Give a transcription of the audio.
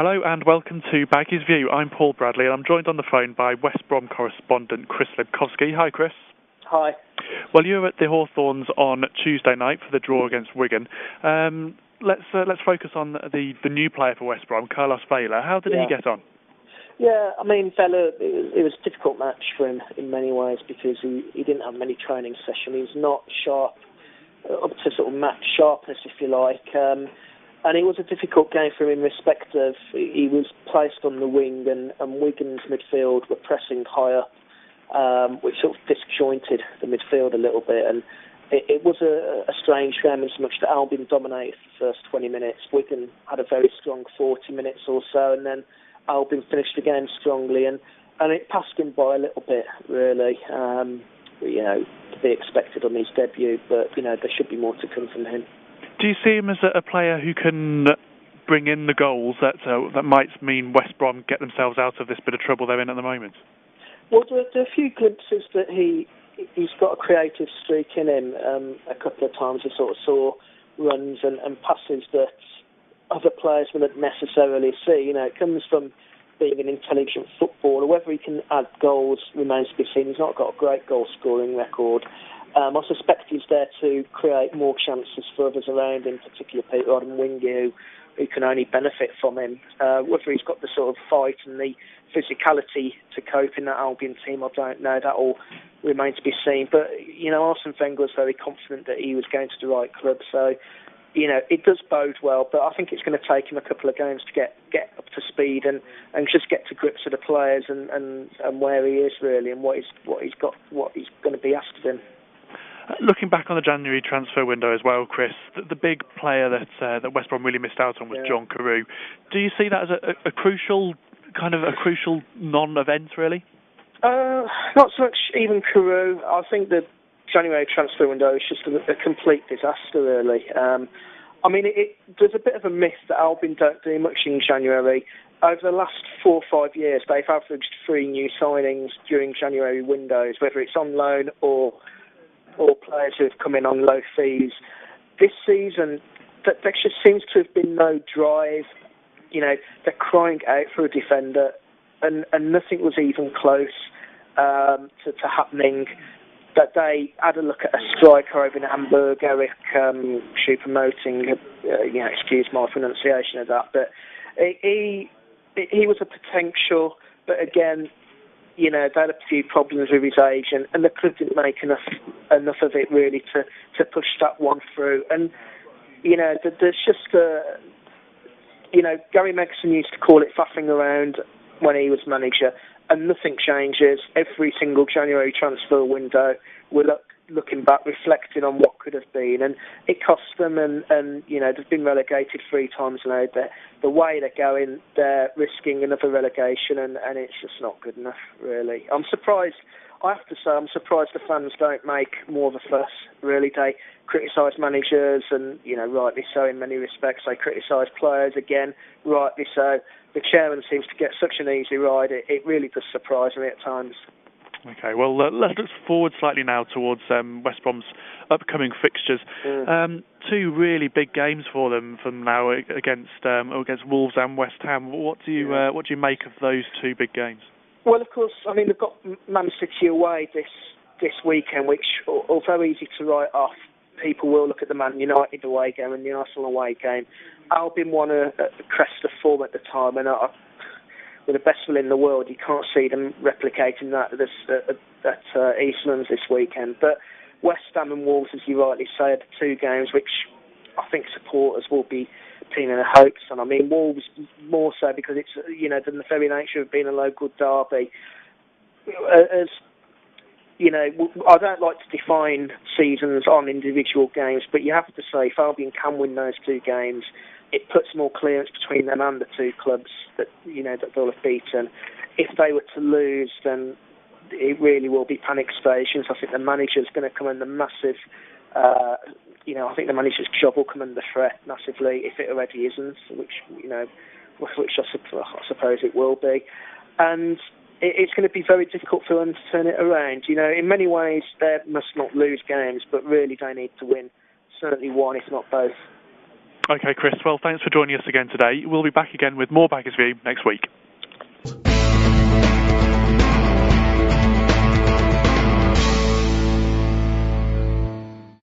Hello and welcome to Baggies View. I'm Paul Bradley and I'm joined on the phone by West Brom correspondent Chris Lipkowski. Hi, Chris. Hi. Well, you were at the Hawthorns on Tuesday night for the draw against Wigan. Let's focus on the new player for West Brom, Carlos Vela. How did he get on? Yeah, I mean, Vela, it was a difficult match for him in many ways because he didn't have many training sessions. He was not sharp, up to sort of match sharpness, if you like. And it was a difficult game for him in respect of he was placed on the wing and Wigan's midfield were pressing higher, which sort of disjointed the midfield a little bit. And it was a strange game in so much that Albion dominated the first 20 minutes. Wigan had a very strong 40 minutes or so, and then Albion finished the game strongly, and it passed him by a little bit, really. To be expected on his debut, but, there should be more to come from him. Do you see him as a player who can bring in the goals that might mean West Brom get themselves out of this bit of trouble they're in at the moment? Well, there are a few glimpses that he's got a creative streak in him. A couple of times I sort of saw runs and passes that other players wouldn't necessarily see. It comes from being an intelligent footballer. Whether he can add goals remains to be seen. He's not got a great goal-scoring record. I suspect he's there to create more chances for others around him, particularly Peter Odemwingie, who can only benefit from him. Whether he's got the sort of fight and the physicality to cope in that Albion team, I don't know. That all remains to be seen. But, Arsene Wenger was very confident that he was going to the right club. So, it does bode well, but I think it's going to take him a couple of games to get up to speed and just get to grips with the players and where he is really and what he's going to be asked of him. Looking back on the January transfer window as well, Chris, the big player that West Brom really missed out on was John Carew. Do you see that as a crucial non-event, really? Not so much even Carew. I think the January transfer window is just a complete disaster, really. There's a bit of a myth that Albion don't do much in January. Over the last 4 or 5 years, they've averaged 3 new signings during January windows, whether it's on loan or players who have come in on low fees. This season, there just seems to have been no drive. They're crying out for a defender, and nothing was even close to happening. That they had a look at a striker over in Hamburg, Eric Choupo-Moting, excuse my pronunciation of that, but he was a potential, but again, they had a few problems with his age, and the club didn't make enough of it really to push that one through. And there's just Gary Megson used to call it faffing around when he was manager, and nothing changes. Every single January transfer window, we're looking back, reflecting on what could have been, and it cost them. And they've been relegated 3 times now. The way they're going, they're risking another relegation, and it's just not good enough, really. I'm surprised. I have to say, I'm surprised the fans don't make more of a fuss, really. They criticise managers, and, rightly so in many respects. They criticise players, again, rightly so. The chairman seems to get such an easy ride. It really does surprise me at times. Okay, well, let's look forward slightly now towards West Brom's upcoming fixtures. 2 really big games for them from now against Wolves and West Ham. What do you make of those 2 big games? Well, of course, they've got Man City away this weekend, which, although easy to write off, people will look at the Man United away game and the Arsenal away game. Albion won a crest of form at the time, and with the best will in the world, you can't see them replicating that at Eastlands this weekend. But West Ham and Wolves, as you rightly say, are the 2 games which I think supporters will be pinning their hopes on. Wolves more so because it's the very nature of being a local derby. I don't like to define seasons on individual games, but you have to say if Albion can win those 2 games, it puts more clearance between them and the 2 clubs that they'll have beaten. If they were to lose, then it really will be panic stations. I think the manager's going to come under massive. I think the manager's job will come under threat massively if it already isn't, which I suppose it will be, and it's going to be very difficult for them to turn it around. In many ways, they must not lose games, but really they need to win certainly one, if not both. Okay, Chris. Well, thanks for joining us again today. We'll be back again with more Baggies View next week.